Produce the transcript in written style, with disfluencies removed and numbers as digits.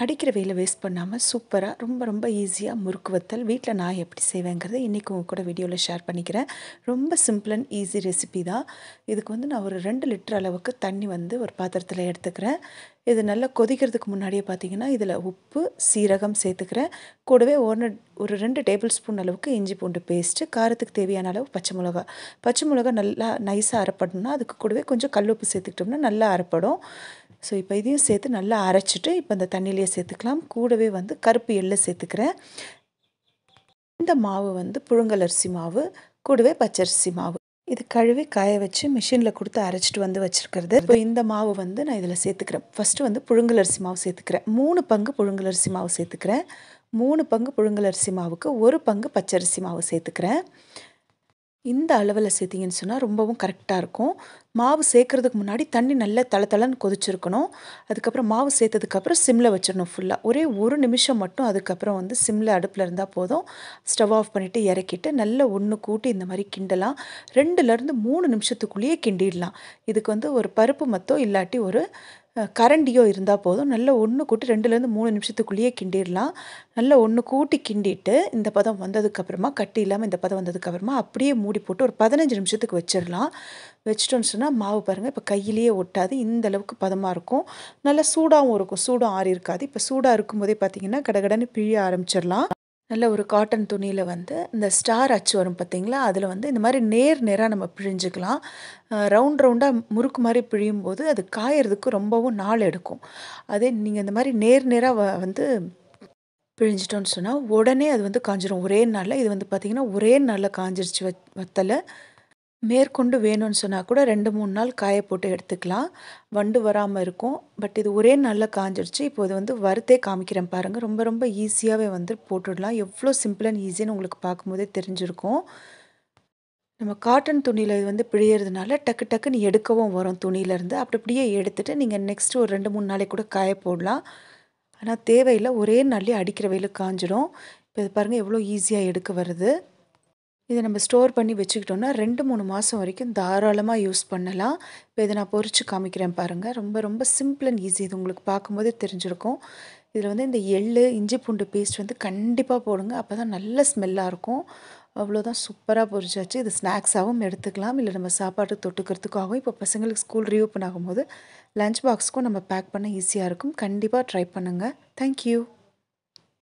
அடிக்கிற வெயில வேஸ்ட் பண்ணாமல் சூப்பராக ரொம்ப ரொம்ப ஈஸியாக முறுக்கு வத்தல் வீட்டில் நான் எப்படி செய்வேங்கிறத இன்றைக்கி உங்கள் கூட வீடியோவில் ஷேர் பண்ணிக்கிறேன். ரொம்ப சிம்பிள் அண்ட் ஈஸி ரெசிபி தான். இதுக்கு வந்து நான் ஒரு 2 லிட்டர் அளவுக்கு தண்ணி வந்து ஒரு பாத்திரத்தில் எடுத்துக்கிறேன். இது நல்லா கொதிக்கிறதுக்கு முன்னாடியே பார்த்தீங்கன்னா இதில் உப்பு, சீரகம் சேர்த்துக்கிறேன். கூடவே ஒரு 2 டேபிள் ஸ்பூன் அளவுக்கு இஞ்சி பூண்டு பேஸ்ட்டு, காரத்துக்கு தேவையான அளவு பச்சை மிளகா நல்லா நைஸாக அரைப்படணும்னா அதுக்கு கூடவே கொஞ்சம் கல்லுப்பு சேர்த்துக்கிட்டோம்னா நல்லா அரைப்படும். ஸோ இப்போ இதையும் சேர்த்து நல்லா அரைச்சிட்டு இப்போ இந்த தண்ணியிலே சேர்த்துக்கலாம். கூடவே வந்து கருப்பு எள்ளு சேர்த்துக்கிறேன். இந்த மாவு வந்து புழுங்கலரிசி மாவு, கூடவே பச்சரிசி மாவு. இது கழுவி காய வச்சு மிஷினில் கொடுத்து அரைச்சிட்டு வந்து வச்சுருக்கிறது. இப்போ இந்த மாவு வந்து நான் இதில் சேர்த்துக்கிறேன். ஃபஸ்ட்டு வந்து புழுங்கலரிசி மாவு சேர்த்துக்கிறேன். 3 பங்கு புழுங்கலரிசி மாவு சேர்த்துக்கிறேன். 3 பங்கு புழுங்கலரிசி மாவுக்கு 1 பங்கு பச்சரிசி மாவு சேர்த்துக்கிறேன். இந்த அளவில் சேர்த்திங்கன்னு சொன்னால் ரொம்பவும் கரெக்டாக இருக்கும். மாவு சேர்க்குறதுக்கு முன்னாடி தண்ணி நல்லா தளன்னு கொதிச்சிருக்கணும். அதுக்கப்புறம் மாவு சேர்த்ததுக்கப்புறம் சிம்மில் வச்சிடணும் ஃபுல்லாக. ஒரே 1 நிமிஷம் மட்டும் அதுக்கப்புறம் வந்து சிம்மில் அடுப்பில் இருந்தால் போதும். ஸ்டவ் ஆஃப் பண்ணிவிட்டு இறக்கிட்டு நல்லா ஒன்று கூட்டி இந்த மாதிரி கிண்டலாம். 2லேருந்து 3 நிமிஷத்துக்குள்ளேயே கிண்டிடலாம். இதுக்கு வந்து ஒரு பருப்பு மத்தோ இல்லாட்டி ஒரு கரண்டியோ இருந்தால் போதும். நல்லா ஒன்று கூட்டி 2லேருந்து 3 நிமிஷத்துக்குள்ளேயே கிண்டிடலாம். நல்லா ஒன்று கூட்டி கிண்டிட்டு இந்த பதம் வந்ததுக்கப்புறமா கட்டி இல்லாமல் இந்த பதம் வந்ததுக்கப்புறமா அப்படியே மூடி போட்டு ஒரு 15 நிமிஷத்துக்கு வச்சிடலாம். வச்சிட்டோன்னு சொன்னால் மாவு பாருங்கள் இப்போ கையிலேயே ஒட்டாது. இந்த அளவுக்கு பதமாக இருக்கும். நல்லா சூடாகவும் இருக்கும். சூடும் ஆறி இருக்காது. இப்போ சூடாக இருக்கும்போதே பார்த்தீங்கன்னா கடகடன்னு பிழிய ஆரம்பிச்சிடலாம். நல்ல ஒரு காட்டன் துணியில் வந்து இந்த ஸ்டார் அச்சு வரும் பார்த்தீங்களா, அதில் வந்து இந்த மாதிரி நேராக நம்ம பிழிஞ்சிக்கலாம். ரவுண்டாக முறுக்கு மாதிரி பிழியும் போது அது காயறதுக்கு ரொம்பவும் நாள் எடுக்கும். அதே நீங்கள் இந்த மாதிரி நேராக வந்து பிழிஞ்சிட்டோன்னு சொன்னால் உடனே அது வந்து காஞ்சிரும் ஒரே நாளில். இது வந்து பார்த்திங்கன்னா ஒரே நாளில் காஞ்சிருச்சு வத்தலை. மேற்கொண்டு வேணும்னு சொன்னால் கூட 2-3 நாள் காய போட்டு எடுத்துக்கலாம். வண்டு வராமல் இருக்கும். பட் இது ஒரே நாளில் காஞ்சிடுச்சு. இப்போ இது வந்து வறுத்தே காமிக்கிறேன் பாருங்கள். ரொம்ப ரொம்ப ஈஸியாகவே வந்து போட்டுடலாம். எவ்வளோ சிம்பிள் அண்ட் ஈஸின்னு உங்களுக்கு பார்க்கும்போதே தெரிஞ்சிருக்கும். நம்ம காட்டன் துணியில் இது வந்து பிழியறதுனால டக்குன்னு எடுக்கவும் வரும் துணியிலேருந்து. அப்படியே எடுத்துகிட்டு நீங்கள் நெக்ஸ்ட்டு ஒரு 2-3 நாளைக்கு கூட காய போடலாம். ஆனால் தேவையில்லை, ஒரே நாள்லேயே அடிக்கிற வெயிலுக்கு காஞ்சிடும். இப்போ இது பாருங்கள் எவ்வளோ ஈஸியாக எடுக்க வருது. இதை நம்ம ஸ்டோர் பண்ணி வச்சுக்கிட்டோம்னா 2-3 மாதம் வரைக்கும் தாராளமாக யூஸ் பண்ணலாம். இப்போ இதை நான் பொரித்து காமிக்கிறேன் பாருங்கள். ரொம்ப ரொம்ப சிம்பிள் அண்ட் ஈஸி. இது உங்களுக்கு பார்க்கும்போதே தெரிஞ்சிருக்கும். இதில் வந்து இந்த எள்ளு, இஞ்சி பூண்டு பேஸ்ட் வந்து கண்டிப்பாக போடுங்க. அப்போ தான் நல்ல ஸ்மெல்லாக இருக்கும். அவ்வளோதான், சூப்பராக பொரிச்சாச்சு. இது ஸ்நாக்ஸாகவும் எடுத்துக்கலாம், இல்லை நம்ம சாப்பாட்டுக்கு தொட்டுக்கிறதுக்காகவும். இப்போ பசங்களுக்கு ஸ்கூல் ரீஓப்பன் ஆகும்போது லஞ்ச் பாக்ஸ்க்கும் நம்ம பேக் பண்ண ஈஸியாக இருக்கும். கண்டிப்பாக ட்ரை பண்ணுங்கள். தேங்க்யூ.